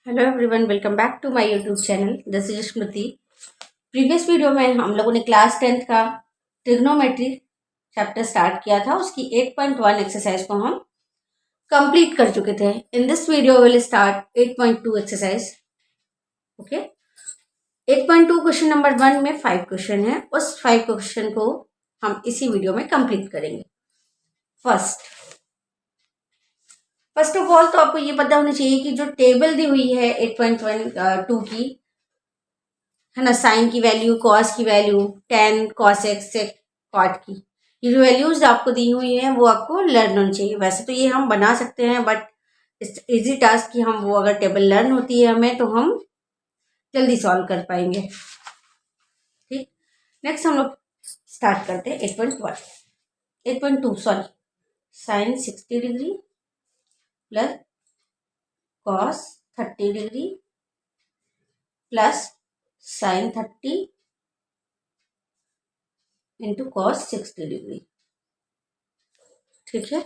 Hello everyone, welcome back to my YouTube channel. This is Smriti. Previous video में हम लोगों ने क्लास 10th का ट्रिग्नोमेट्री चैप्टर स्टार्ट किया था। उसकी 8.1 एक्सरसाइज को हम कंप्लीट कर चुके थे। In this video will start 8.2 exercise. Okay, 8.2 question number 1 में 5 क्वेश्चन है। उस 5 क्वेश्चन को हम इसी वीडियो में कंप्लीट करेंगे। फर्स्ट ऑफ ऑल तो आपको ये पता होना चाहिए कि जो टेबल दी हुई है 8.2 की, है ना, साइन की वैल्यू, कॉस की वैल्यू, टेन, कॉस एक्स, सेक, कॉट की, ये जो वैल्यूज आपको दी हुई है वो आपको लर्न होनी चाहिए। वैसे तो ये हम बना सकते हैं, बट इट्स इजी टास्क कि हम वो अगर टेबल लर्न होती है हमें तो हम जल्दी सॉल्व कर पाएंगे। ठीक, नेक्स्ट हम लोग स्टार्ट करते हैं 8.2 sorry, sine 60 degree plus cos 30 degree plus sine 30 into cos 60 degree. ठीक है,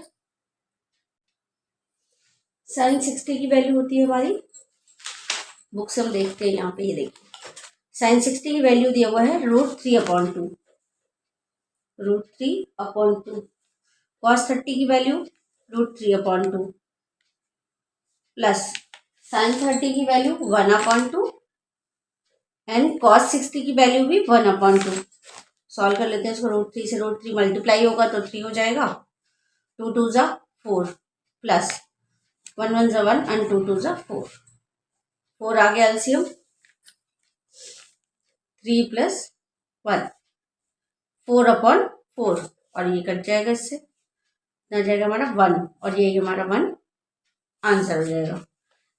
साइन 60 की वैल्यू होती है हमारी, बुक्स हम देखते हैं यहाँ पे, ये देखिए साइन 60 की वैल्यू दिया हुआ है √3/2, √3/2। कॉस 30 की वैल्यू √3/2 प्लस साइन 30 की वैल्यू 1/2 एंड कॉस 60 की वैल्यू भी 1/2। सॉल्व कर लेते हैं इसको। √3 से √3 मल्टीप्लाई होगा तो 3 हो जाएगा, 2 2 जा 4 प्लस 1 1 जा 1 एंड 2 2 जा 4, 4 आ गया एलसीएम, 3 प्लस 1, 4/4, और ये कट जाएगा, इससे ना जाएगा हमारा 1, और ये हमारा 1 आंसर हो जाएगा।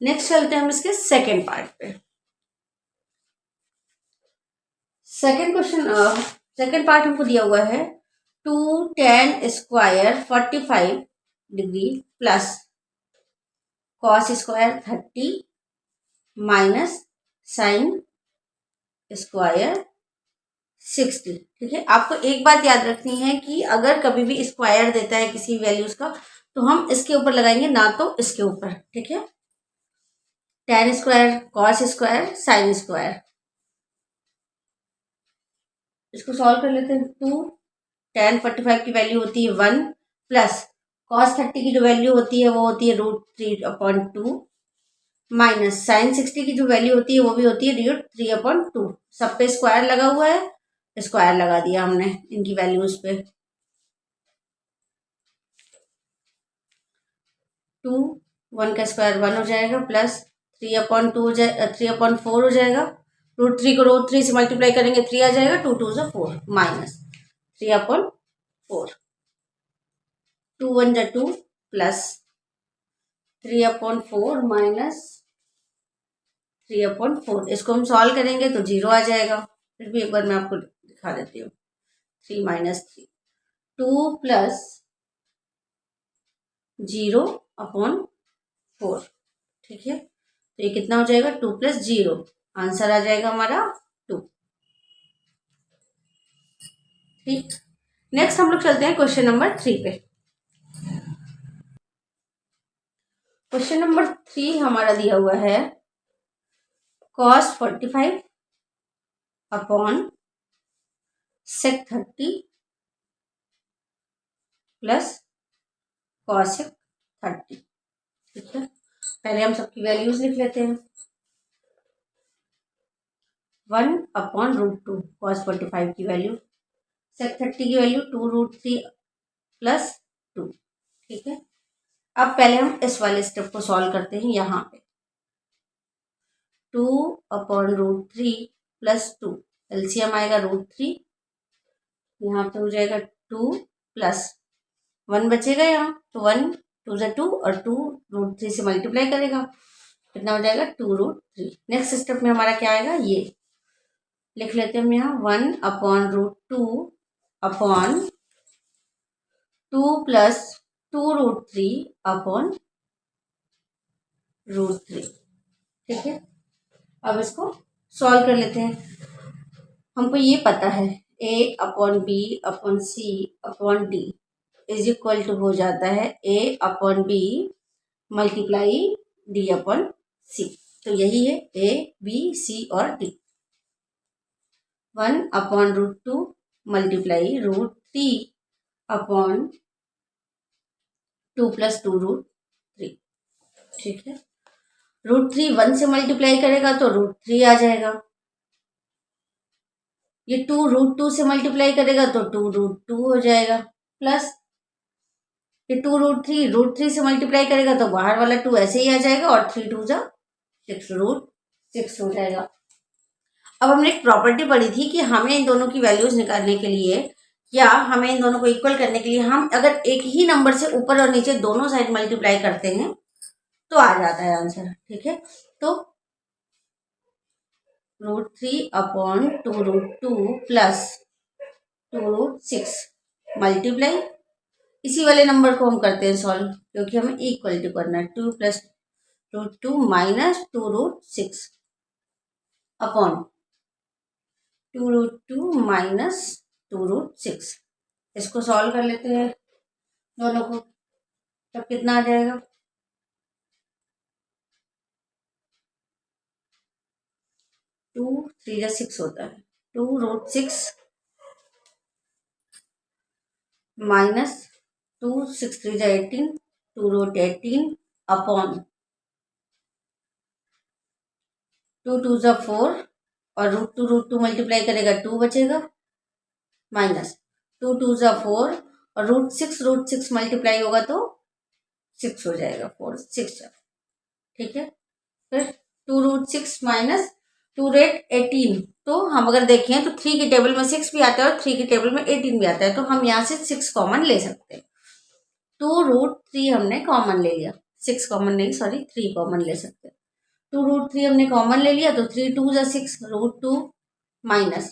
नेक्स्ट चलते हैं हम इसके सेकेंड पार्ट पे। सेकेंड क्वेश्चन, सेकेंड पार्ट हमको दिया हुआ है 2 tan square 45 degree plus cos square 30 minus sine square 60। ठीक है, आपको एक बात याद रखनी है कि अगर कभी भी स्क्वायर देता है किसी वैल्यूज का तो हम इसके ऊपर लगाएंगे, ना तो इसके ऊपर। ठीक है, tan square, cos square, sine square, इसको सॉल्व कर लेते हैं। 2 tan 45 की वैल्यू होती है 1 प्लस कॉस 30 की जो वैल्यू होती है वो होती है √3/2 माइनस साइन 60 की जो वैल्यू होती है वो भी होती है √3/2। सब पे स्क्वायर लगा हुआ है, स्क्वायर लगा दिया हमने इनकी वैल्यूज पे। 2 1 का स्क्वायर 1 हो जाएगा प्लस 3/2 हो जाएगा, 3/4 हो जाएगा। √3 को √3 से मल्टीप्लाई करेंगे 3 आ जाएगा, 2 2 जा 4 माइनस 3/4, 2 1 जा 2 प्लस 3/4 माइनस 3/4। इसको हम सॉल्व करेंगे तो 0 आ जाएगा। फिर भी एक बार मैं आपको दिखा देती हूँ। 3 माइनस 3, 2 प्लस 0/4। ठीक है, तो ये कितना हो जाएगा, 2 प्लस 0, आंसर आ जाएगा हमारा 2। ठीक, नेक्स्ट हम लोग चलते हैं क्वेश्चन नंबर 3 पे। क्वेश्चन नंबर 3 हमारा दिया हुआ है cos 45 upon sec 30 plus cosec 30। ठीक है, पहले हम सबकी वैल्यूज लिख लेते हैं। 1/√2 cos 45 की वैल्यू, sec 30 की वैल्यू 2√3 प्लस 2। ठीक है, अब पहले हम इस वाले स्टेप को सॉल्व करते हैं। यहाँ पे 2/√3 प्लस 2, एलसीएम आएगा √3, यहाँ पे हो जाएगा 2 प्लस 1 बचेगा यहाँ, तो 1 2 जा 2 और 2 √3 से मल्टीप्लाई करेगा, कितना हो जाएगा 2√3। नेक्स्ट स्टेप में हमारा क्या आएगा, ये लिख लेते हैं हम यहाँ 1/√2 अपॉन 2 प्लस 2√3 अपॉन √3। ठीक है, अब इसको सॉल्व कर लेते हैं। हमको ये पता है A/B/C/D इज इक्वल टू हो जाता है A/B मल्टीप्लाई D/C। तो यही है ए बी सी और डी। 1/√2 multiply √3 upon 2 + 2√3। ठीक है, √3 1 से मल्टीप्लाई करेगा तो √3 आ जाएगा। ये 2 √2 से मल्टीप्लाई करेगा तो 2√2 हो जाएगा, प्लस ये 2√3 से मल्टीप्लाई करेगा तो बाहर वाला 2 ऐसे ही आ जाएगा और 3 2 जा 6 √6 हो जाएगा। अब हमने एक प्रॉपर्टी पढ़ी थी कि हमें इन दोनों की वैल्यूज निकालने के लिए या हमें इन दोनों को इक्वल करने के लिए हम अगर एक ही नंबर से ऊपर और नीचे दोनों साइड मल्टीप्लाई करते हैं तो आ जाता है आंसर। ठीक है, तो √3 अपॉन 2√2 प्लस 2√6 मल्टीप्लाई, इसी वाले नंबर को हम करते हैं सॉल्व क्योंकि हमें इक्वलिटी करना है। 2 + √2 माइनस 2√6 अपॉन 2√2 माइनस 2√6। इसको सॉल्व कर लेते हैं दोनों को, तब कितना आ जाएगा? 2 3 जा 6 होता है, 2√6 माइनस 2 6 3 जा 18, 2√18 अपॉन 2 2 जा 4 और √2 मल्टीप्लाई करेगा 2 बचेगा, माइनस 2 2 जा 4 और √6 मल्टीप्लाई होगा तो 6 हो जाएगा, 4 6 जा। ठीक है, फिर 2√6 माइनस 2√18, तो हम अगर देखें तो 3 की टेबल में 6 भी आता है और 3 की टेबल में 18 भी आता है, तो हम यहाँ से 6 कॉमन ले सकते हैं। 2√3 हमने कॉमन ले लिया, 6 कॉमन नहीं, सॉरी 3 कॉमन ले सकते हैं। 2√3 हमने कॉमन ले लिया तो 3 2 जा 6 √2 माइनस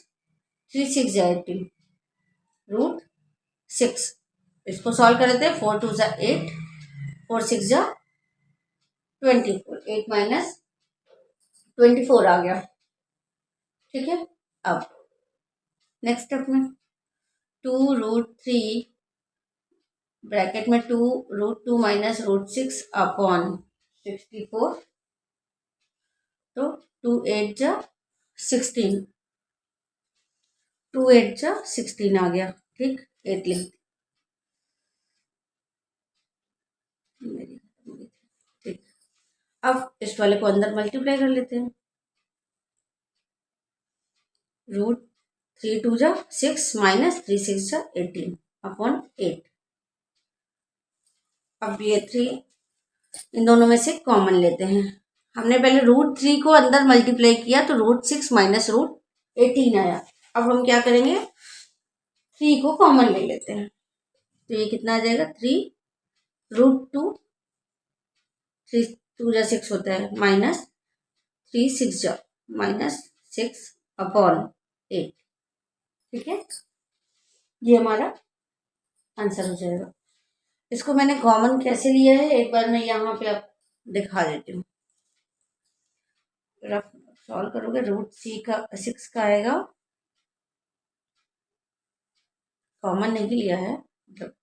3 6 जा 18 √6। इसको सॉल्व कर देते हैं, 4 2 जा 8, 4 6 जा 24, 8 माइनस 24 आ गया। ठीक है, अब नेक्स्ट स्टेप में 2√3 ब्रैकेट में 2√2 माइनस √6 अपॉन 64, तो 2 8 जा 16, 2 8 जा 16 आ गया। ठीक, 8 लिख, ठीक। अब इस वाले को अंदर मल्टीप्लाई कर लेते हैं, √3 2 जा 6 माइनस 3 6 जा 18 अपॉन 8। अब ये 3 इन दोनों में से कॉमन लेते हैं। हमने पहले √3 को अंदर मल्टीप्लाई किया तो √6 माइनस √18 आया। अब हम क्या करेंगे, 3 को कॉमन ले लेते हैं, तो ये कितना आ जाएगा, 3√2, 3 2 जा 6 होता है, माइनस 3 6 जा माइनस 6 अपॉन 8। ठीक है, ये हमारा आंसर हो जाएगा। इसको मैंने कॉमन कैसे लिया है एक बार मैं यहाँ पे आप दिखा देती हूँ। रफ सॉल्व करोगे, √6 का आएगा, कॉमन नहीं लिया है, मतलब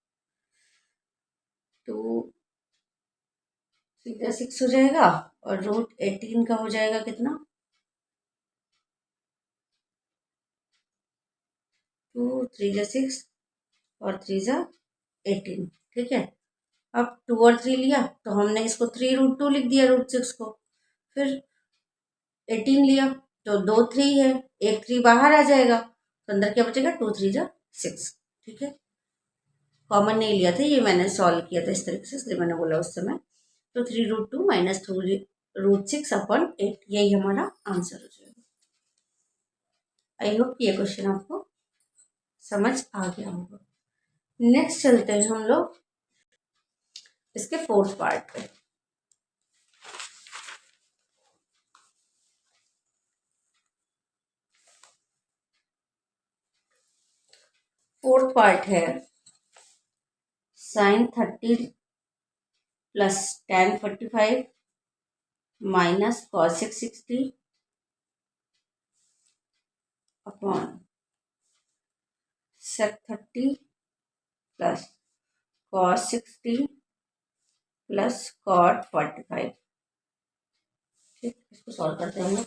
2 3 जा 6 हो जाएगा और √18 का हो जाएगा कितना, 2 3 जा 6 और 3 जा 18। ठीक है, अब 2 और 3 लिया तो हमने इसको 3√2 लिख दिया √6 को, फिर 18 लिया तो 2 3 है, एक 3 बाहर आ जाएगा तो अंदर क्या बचेगा, 2 3 जा 6। ठीक है, कॉमन नहीं लिया था, ये मैंने सॉल्व किया था इस तरीके से, इसलिए मैंने बोला उस समय। तो 3√2 माइनस 2√6 अपॉन 8, यही हमारा आंसर हो जाएगा। आई होप ये क्वेश्चन आपको समझ आ गया होगा। नेक्स्ट चलते हैं हम लोग इसके फोर्थ पार्ट पे। फोर्थ पार्ट है sin 30 plus tan 45 minus cos 60 upon sec 30 plus cos 60 plus cot 45। ठीक, इसको सॉल्व करते हैं हम लोग।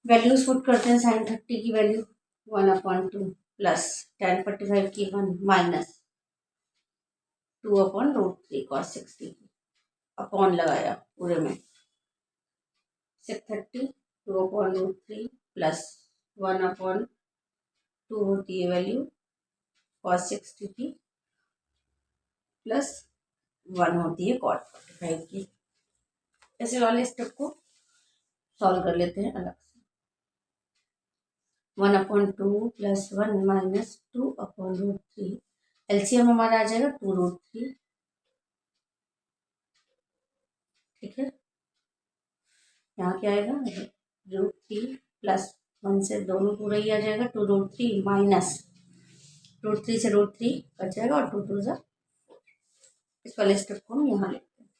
वैल्यूज पुट करते हैं। साइन 30 की वैल्यू 1/2 प्लस tan 45 की 1 माइनस 2/√3 cos 60 की अपॉन लगाया पूरे में। sec 30 2/√3 प्लस 1/2 होती है वैल्यू cos 60 की प्लस 1 होती है cot 45 की। ऐसे वाले स्टेप को सॉल्व कर लेते हैं अलग से। 1/2 प्लस 1 माइनस 2/√3 एलसीएम हमारा आ जाएगा 2√3। ठीक है, यहाँ क्या आएगा √3 प्लस 1 से दोनों पूरा ही आ जाएगा 2√3 माइनस √3 से √3 कट जाएगा और 2 2 जा। इस वाले स्टेप को हम यहाँ लेते हैं।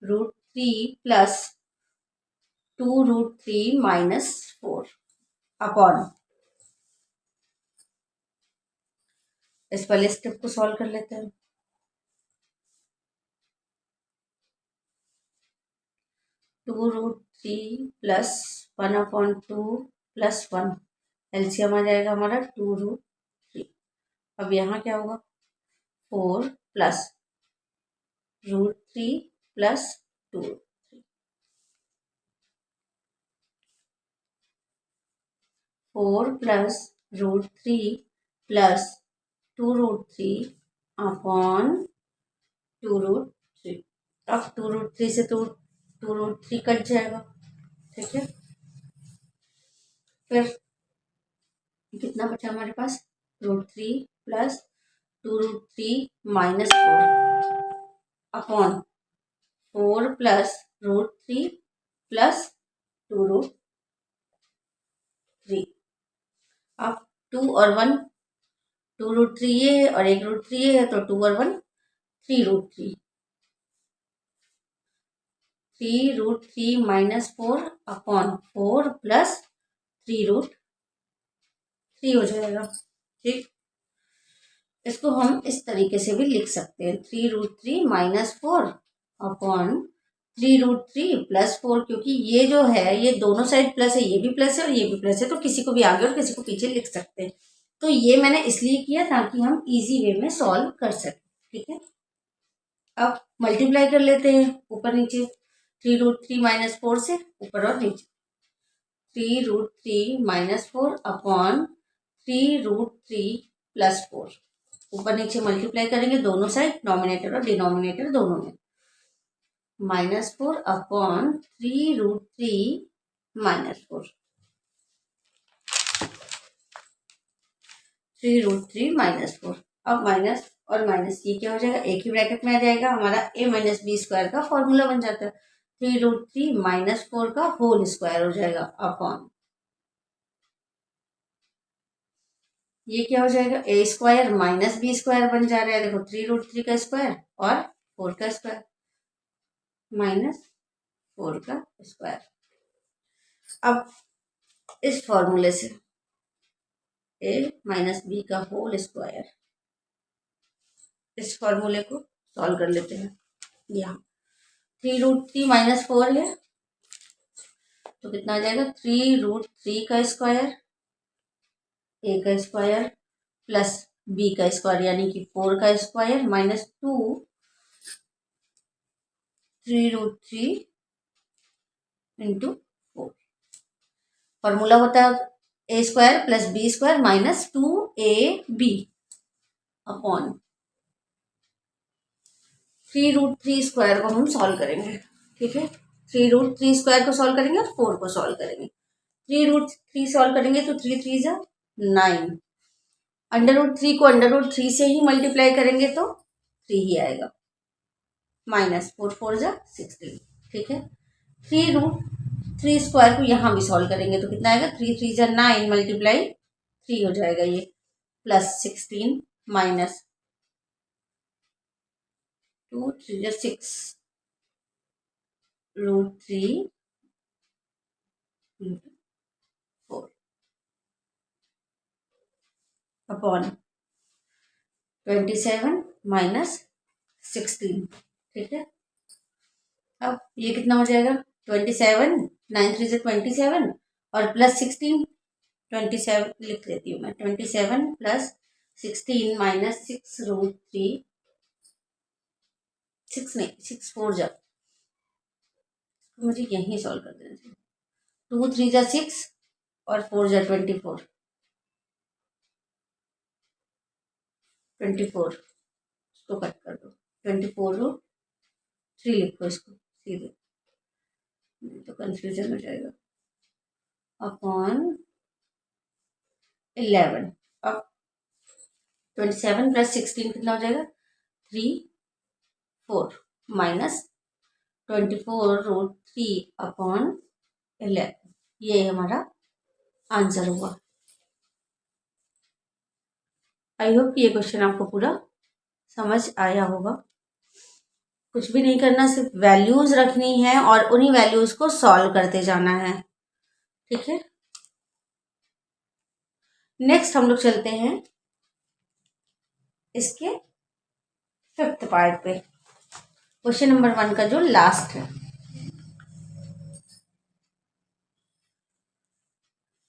√3 प्लस 2√3 माइनस 4 अपॉन। इस वाले स्टेप को सॉल्व कर लेते हैं। 2√3 प्लस 1/2 प्लस 1 एलसीएम आ जाएगा हमारा 2√3। अब यहाँ क्या होगा 4 plus √3 plus 2 4 plus √3 plus 2√3 upon 2√3। अब 2√3 से 2√3 कट जाएगा। ठीक है, फिर कितना बचा हमारे पास √3 plus 2√3 minus 4 upon 4 plus √3 plus 2√3। अब 2 और 1 2√3 ये है और 1√3 ये है, तो 2 और 1 3√3। 3√3 माइनस 4 अपॉन 4 प्लस 3√3 हो जाएगा। ठीक, इसको हम इस तरीके से भी लिख सकते हैं 3√3 माइनस 4 अपॉन 3√3 प्लस 4, क्योंकि ये जो है ये दोनों साइड प्लस है, ये भी प्लस है और ये भी प्लस है, तो किसी को भी आगे और किसी को पीछे लिख सकते हैं। तो ये मैंने इसलिए किया ताकि हम इजी वे में सॉल्व कर सकें। ठीक है, अब मल्टीप्लाई कर लेते हैं ऊपर नीचे। 3√3 माइनस 4 से ऊपर और नीचे 3√3 माइनस 4 अपॉन 3√3 प्लस 4। ऊपर नीचे मल्टीप्लाई करेंगे दोनों साइड, नॉमिनेटर और डिनोमिनेटर दोनों में। -4 अपॉन 3√3 माइनस 4। 3√3 माइनस 4। अब माइनस और माइनस ये क्या हो जाएगा, एक ही ब्रैकेट में आ जाएगा। हमारा a माइनस बी स्क्वायर का फॉर्मूला बन जाता है। 3√3 माइनस 4 का होल स्क्वायर हो जाएगा अपॉन ये क्या हो जाएगा a square minus B square बन जा रहा है। देखो 3√3 का स्क्वायर और 4 का स्क्वायर माइनस 4 का स्क्वायर। अब इस फॉर्मूले से a माइनस बी का होल स्क्वायर, इस फॉर्मूले को सॉल्व कर लेते हैं। यहाँ 3√3 माइनस 4 है तो कितना आ जाएगा 3√3 का स्क्वायर a का स्क्वायर प्लस b का स्क्वायर यानी कि 4 का स्क्वायर माइनस 2 3√3 इंटू 4। फॉर्मूला होता है a square plus b square minus 2ab upon 3√3 square को हम सॉल्व करेंगे। ठीक है, 3√3 स्क्वायर को सॉल्व करेंगे और 4 को सॉल्व करेंगे। 3√3 सॉल्व करेंगे तो 3 3 जा 9। √3 को √3 से ही मल्टीप्लाई करेंगे तो 3 ही आएगा। माइनस 4 4 जा 16। ठीक है, 3√3 स्क्वायर को यहाँ भी सॉल्व करेंगे तो कितना आएगा 3 3 जा 9 मल्टीप्लाई 3 हो जाएगा ये प्लस 16 माइनस 2 3 जा 6 √3 4 अपॉन 27 माइनस 16। ठीक है, अब ये कितना हो जाएगा 27, 9 3 से 27 और प्लस 16, 27 लिख देती हूँ मैं, 27 प्लस 16 माइनस 6√3, 6 नहीं 6 4 जा, मुझे यहीं सॉल्व कर देना चाहिए। 2 3 जा 6 और 4 जा 24, 24 इसको कट कर दो, 24√3 लिखो इसको सीधे, नहीं तो कंफ्यूजन हो जाएगा, अपॉन 11। अब 27 प्लस 16 कितना हो जाएगा, 3 4 माइनस 24√3 अपॉन 11, ये हमारा आंसर हुआ। आई होप ये क्वेश्चन आपको पूरा समझ आया होगा। कुछ भी नहीं करना, सिर्फ वैल्यूज रखनी है और उन्हीं वैल्यूज को सॉल्व करते जाना है, ठीक है। नेक्स्ट हम लोग चलते हैं इसके 5th पार्ट पे, क्वेश्चन नंबर 1 का जो लास्ट है।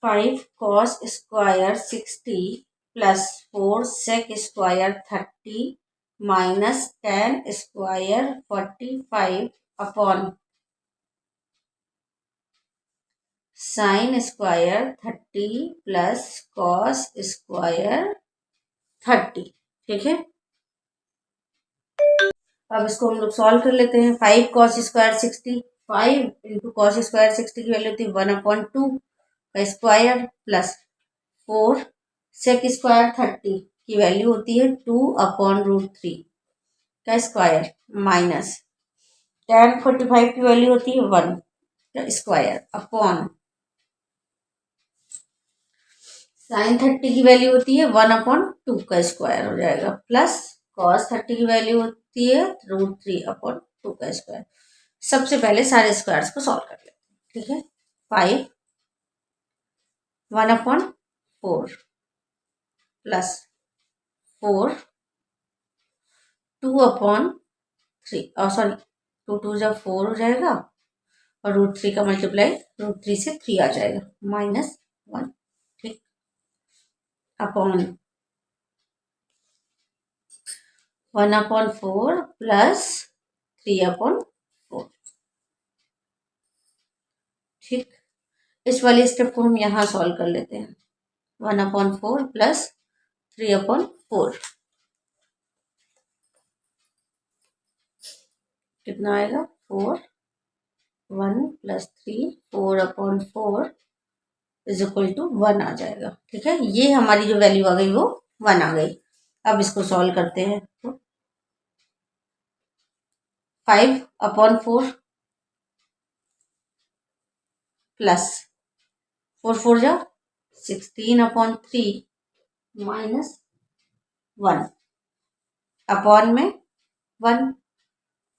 5 cos square 60 plus 4 sec square 30 minus 10 square 45 upon sine square 30 plus cos square 30, ठीक है। अब इसको हम लोग सॉल्व कर लेते हैं। 5 cos square 60, 5 into cos square 60 की वैल्यू होती है 1/2 का स्क्वायर प्लस 4 सेक स्क्वायर 30 की वैल्यू होती है 2/√3 का स्क्वायर माइनस tan 45 की वैल्यू होती है 1 का स्क्वायर अपॉन साइन 30 की वैल्यू होती है 1/2 का स्क्वायर हो जाएगा प्लस कॉस 30 की वैल्यू होती है √3/2 का स्क्वायर। सबसे पहले सारे स्क्वायर्स को सॉल्व कर लेते हैं, ठीक है। 5 1/4 प्लस 4 2/3 सॉरी 2 2 जा 4 हो जाएगा और √3 का मल्टीप्लाई √3 से 3 आ जाएगा -1, ठीक, अपॉन 1/4 प्लस 3/4, ठीक। इस वाले स्टेप को हम यहाँ सॉल्व कर लेते हैं। 1/4 प्लस 3/4 कितना आएगा 4, 1 प्लस 3 4/4 इज इक्वल टू 1 आ जाएगा, ठीक है। ये हमारी जो वैल्यू आ गई वो 1 आ गई। अब इसको सॉल्व करते हैं तो 5/4 प्लस 4 4 जा 16/3 माइनस 1 अपॉन में 1।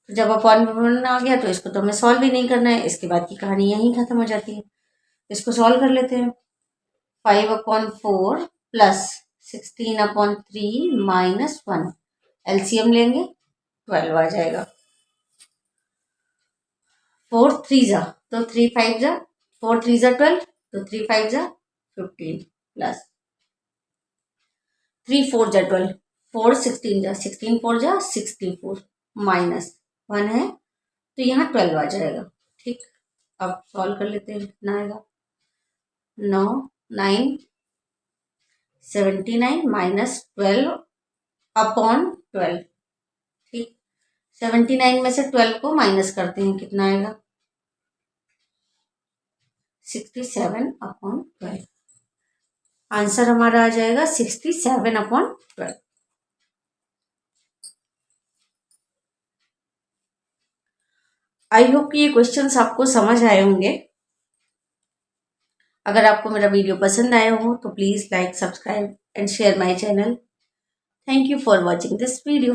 जब अपॉन में 1 आ गया तो इसको तो हमें सॉल्व ही नहीं करना है, इसके बाद की कहानी यहीं खत्म हो जाती है। इसको सॉल्व कर लेते हैं। 5/4 प्लस 16/3 माइनस 1, एलसीएम लेंगे 12 आ जाएगा। 4 3 जा तो 3 5 जा 4 3 जा 12 तो 3 5 जा 15 प्लस 3 4 जा 12 4 16 जा 16 4 जा 64 माइनस 1 है तो यहाँ 12 आ जाएगा, ठीक। अब सॉल्व कर लेते हैं, कितना आएगा 9 9 79 माइनस 12/12, ठीक। 79 में से 12 को माइनस करते हैं, कितना आएगा 67/12। आंसर हमारा आ जाएगा 67/12। आई होप कि ये क्वेश्चंस आपको समझ आए होंगे। अगर आपको मेरा वीडियो पसंद आया हो तो please like, subscribe and share my channel. Thank you for watching this video.